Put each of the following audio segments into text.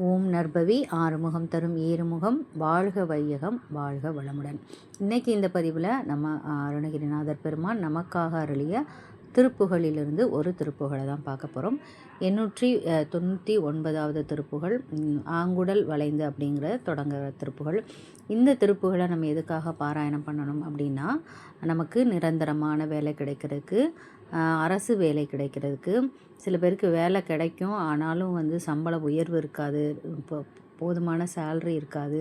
ஓம் நற்பவி ஆறுமுகம் தரும் ஏறுமுகம் வாழ்க வையகம் வாழ்க வளமுடன். இன்றைக்கி இந்த பதிவில் நம்ம அருணகிரிநாதர் பெருமான் நமக்காக அருளிய திருப்புகளிலிருந்து ஒரு திருப்புகளை தான் பார்க்க போகிறோம். 899வது திருப்புகள் ஆங்குடல் வளைந்து அப்படிங்கிற தொடங்குற திருப்புகள். இந்த திருப்புகளை நம்ம எதுக்காக பாராயணம் பண்ணணும் அப்படின்னா, நமக்கு நிரந்தரமான வேலை கிடைக்கிறதுக்கு, அரசு வேலை கிடைக்கிறதுக்கு. சில பேருக்கு வேலை கிடைக்கும், ஆனாலும் சம்பள உயர்வு இருக்காது, இப்போ போதுமான சேல்ரி இருக்காது,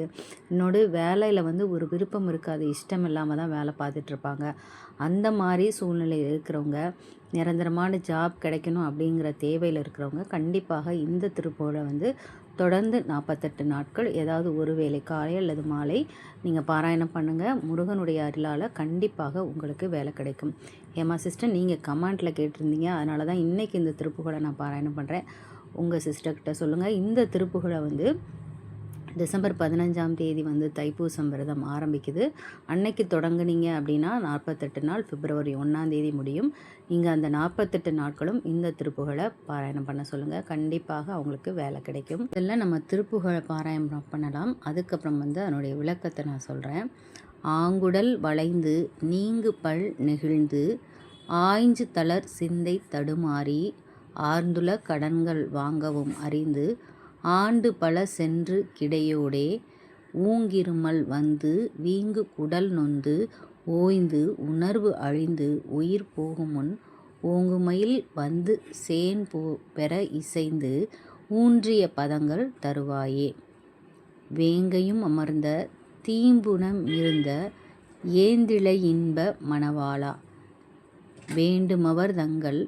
என்னோட வேலையில் ஒரு விருப்பம் இருக்காது, இஷ்டம் இல்லாமல் தான் வேலை பார்த்துட்ருப்பாங்க. அந்த மாதிரி சூழ்நிலையில் இருக்கிறவங்க, நிரந்தரமான ஜாப் கிடைக்கணும் அப்படிங்கிற தேவையில் இருக்கிறவங்க கண்டிப்பாக இந்த திருப்புகளை தொடர்ந்து 48 நாட்கள் ஏதாவது ஒரு வேளை காலை அல்லது மாலை நீங்கள் பாராயணம் பண்ணுங்கள். முருகனுடைய அருளால் கண்டிப்பாக உங்களுக்கு வேலை கிடைக்கும். ஏமா சிஸ்டர், நீங்கள் கமெண்ட்டில் கேட்டிருந்தீங்க, அதனால தான் இன்றைக்கி இந்த திருப்புகளை நான் பாராயணம் பண்ணுறேன். உங்கள் சிஸ்டர்கிட்ட சொல்லுங்கள். இந்த திருப்புகளை டிசம்பர் 15ஆம் தேதி தைப்பூசம் விரதம் ஆரம்பிக்குது. அன்னைக்கு தொடங்குனீங்க அப்படின்னா 48 நாள், பிப்ரவரி 1ஆம் தேதி முடியும். நீங்கள் அந்த 48 நாட்களும் இந்த திருப்புகளை பாராயணம் பண்ண சொல்லுங்கள். கண்டிப்பாக அவங்களுக்கு வேலை கிடைக்கும். இதெல்லாம் நம்ம திருப்புகளை பாராயணம் பண்ணலாம். அதுக்கப்புறம் அதனுடைய விளக்கத்தை நான் சொல்கிறேன். ஆங்குடல் வளைந்து நீங்கு பல் நெகிழ்ந்து ஆய்ஞ்சு தளர் சிந்தை தடுமாறி ஆர்ந்துல கடன்கள் வாங்கவும் அறிந்து ஆண்டு பல சென்று கிடையோடே ஊங்கிருமல் வீங்கு குடல் நொந்து ஓய்ந்து உணர்வு அழிந்து உயிர் போகுமுன் ஓங்குமயில் சேன் பெற இசைந்து ஊன்றிய பதங்கள் தருவாயே. வேங்கையும் அமர்ந்த தீம்புணம் இருந்த ஏந்திழை இன்ப மணவாளா, வேண்டுமவர் தங்கள்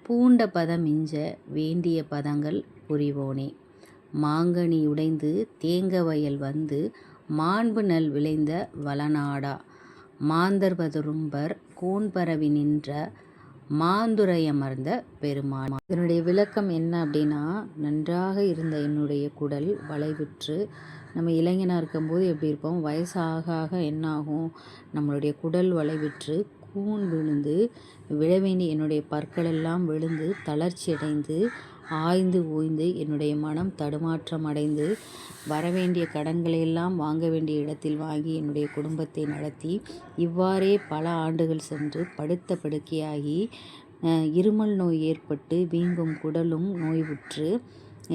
பூண்ட பதமிஞ்ச வேண்டிய பதங்கள் புரிவோனே. மாங்கனி உடைந்து தேங்க வயல் மாண்பு நல் விளைந்த வளநாடா, மாந்தர்வதுரும்பர் கோன்பரவி நின்ற மாந்துரையமர்ந்த பெருமான். இதனுடைய விளக்கம் என்ன அப்படின்னா, நன்றாக இருந்த என்னுடைய குடல் வளைவுற்று, நம்ம இளைஞனாக இருக்கும்போது எப்படி இருப்போம், வயசாக ஆக என்னாகும், நம்மளுடைய குடல் வளைவுற்று கூன் விழுந்து விழ வேண்டிய என்னுடைய பற்களெல்லாம் விழுந்து தளர்ச்சி அடைந்து ஆய்ந்து ஓய்ந்து என்னுடைய மனம் தடுமாற்றம் அடைந்து வரவேண்டிய கடன்களையெல்லாம் வாங்க வேண்டிய இடத்தில் வாங்கி என்னுடைய குடும்பத்தை நடத்தி இவ்வாறே பல ஆண்டுகள் சென்று படுத்த படுக்கையாகி இருமல் நோய் ஏற்பட்டு வீங்கும் குடலும் நோய்வுற்று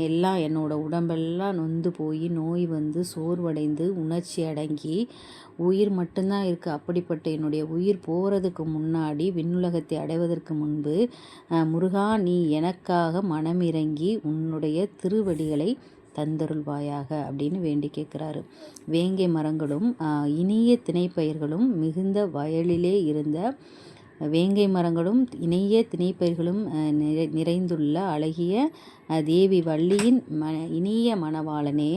எல்லாம் என்னோடய உடம்பெல்லாம் நொந்து போய் நோய் சோர்வடைந்து உணர்ச்சி அடங்கி உயிர் மட்டும்தான் இருக்குது. அப்படிப்பட்ட என்னுடைய உயிர் போகிறதுக்கு முன்னாடி விண்ணுலகத்தை அடைவதற்கு முன்பு முருகா, நீ எனக்காக மனமிறங்கி உன்னுடைய திருவடிகளை தந்தருள்வாயாக அப்படின்னு வேண்டி கேட்குறாரு. வேங்கை மரங்களும் இனிய திணைப்பயிர்களும் மிகுந்த வயலிலே இருந்த வேங்கை மரங்களும் இணைய திணைப்பயிர்களும் நிறைந்துள்ள அழகிய தேவி வள்ளியின் இனிய மணவாளனே,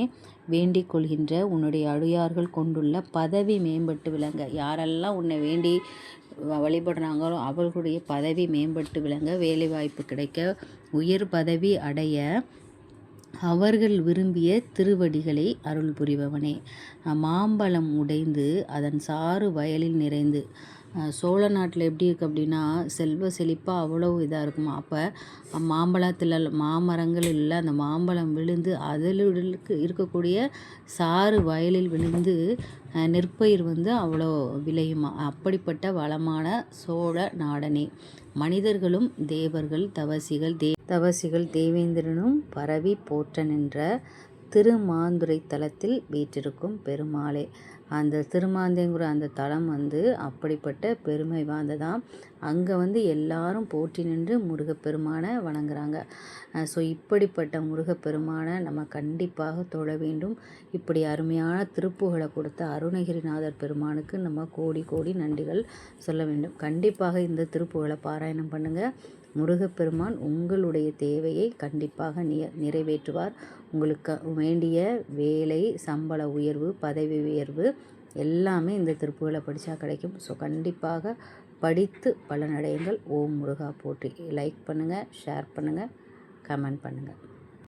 வேண்டிக் கொள்கின்ற உன்னுடைய அடியார்கள் கொண்டுள்ள பதவி மேம்பட்டு விளங்க. யாரெல்லாம் உன்னை வேண்டி வழிபடுறாங்களோ அவர்களுடைய பதவி மேம்பட்டு விளங்க, வேலைவாய்ப்பு கிடைக்க, உயர் பதவி அடைய அவர்கள் விரும்பிய திருவடிகளை அருள் புரிபவனே. மாம்பழம் உடைந்து அதன் சாறு வயலில் நிறைந்து. சோழ நாட்டில் எப்படி இருக்குது அப்படின்னா, செல்வ செழிப்பாக அவ்வளோ இதாக இருக்குமா. அப்போ மாம்பழத்தில் மாமரங்கள் இல்லை, அந்த மாம்பழம் விழுந்து அதில் இருக்கக்கூடிய சாறு வயலில் விழுந்து நெற்பயிர் அவ்வளோ விளையுமா. அப்படிப்பட்ட வளமான சோழ நாடனே. மனிதர்களும் தேவர்கள் தவசிகள் தேவேந்திரனும் பரவி போற்ற நின்ற திருமாந்துரை தலத்தில் வீற்றிருக்கும் பெருமாளே. அந்த திருமாந்தேங்கிற அந்த தலம் அப்படிப்பட்ட பெருமை வாய்ந்ததான். அங்கே எல்லாரும் போற்றி நின்று முருகப்பெருமானை வணங்குறாங்க. ஸோ இப்படிப்பட்ட முருகப்பெருமானை நம்ம கண்டிப்பாக தொழ வேண்டும். இப்படி அருமையான திருப்புகளை கொடுத்த அருணகிரிநாதர் பெருமானுக்கு நம்ம கோடி கோடி நன்றிகள் சொல்ல வேண்டும். கண்டிப்பாக இந்த திருப்புகளை பாராயணம் பண்ணுங்கள். முருகப்பெருமான் உங்களுடைய தேவையை கண்டிப்பாக நிறைவேற்றுவார். உங்களுக்கு வேண்டிய வேலை, சம்பள உயர்வு, பதவி உயர்வு எல்லாமே இந்த திருப்புகளை படித்தா கிடைக்கும். ஸோ கண்டிப்பாக படித்து பலனடையுங்கள். ஓம் முருகா போற்றி. லைக் பண்ணுங்கள், ஷேர் பண்ணுங்கள், கமெண்ட் பண்ணுங்கள்.